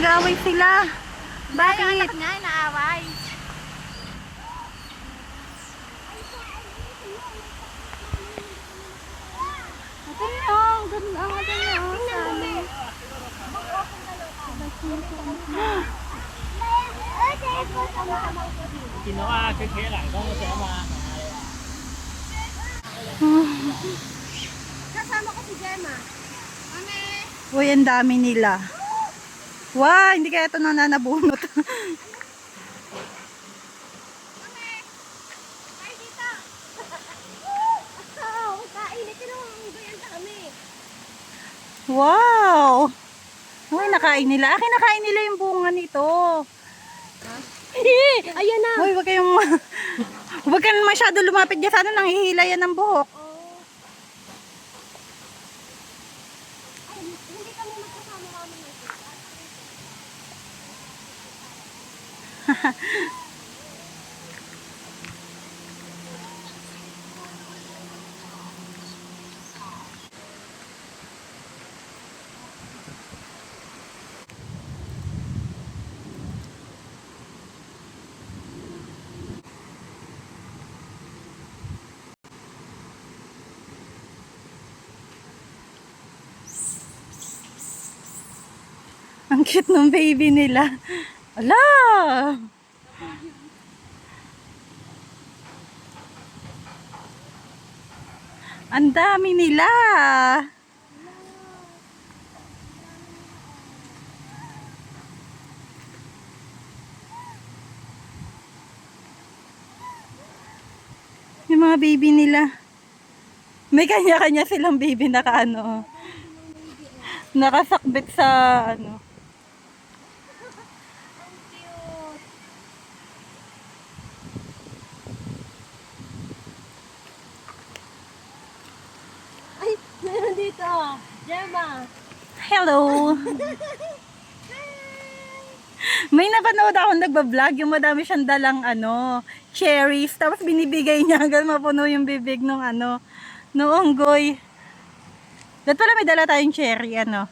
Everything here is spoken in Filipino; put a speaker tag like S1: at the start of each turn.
S1: nag-aaway sila.
S2: Bakit?
S1: Bakit?
S2: Anak niya, inaaway.
S1: Ito yung, ganda ang ito yung.
S3: Kinuha, kaya lang, kung masama.
S2: Kasama ko si Gemma.
S1: Uy, ang dami nila. Wow, hindi kaya ito nananabunot.
S2: Ay, dito! Kainit yun ang ganyan sa kami.
S1: Wow! Uy, nakain nila. Akin nakain nila yung bunga nito.
S2: Ayan na!
S1: Uy, wag kayong... Huwag ka masyado lumapit dyan. Sana nanghihila yan ng buhok.
S2: Hindi kami magkasama kami ng
S1: Ang cute ng baby nila. Ala! Ang dami nila. Yung mga baby nila. May kanya-kanya silang baby naka-ano. Nakasakbit sa ano.
S2: Ay, meron dito. Gemma.
S1: Hello! May napanood ako nagbablog, yung madami siyang dalang ano, cherries, tapos binibigay niya hanggang mapuno yung bibig nung ano, nung unggoy. Dapat pala may dala tayong cherry, ano.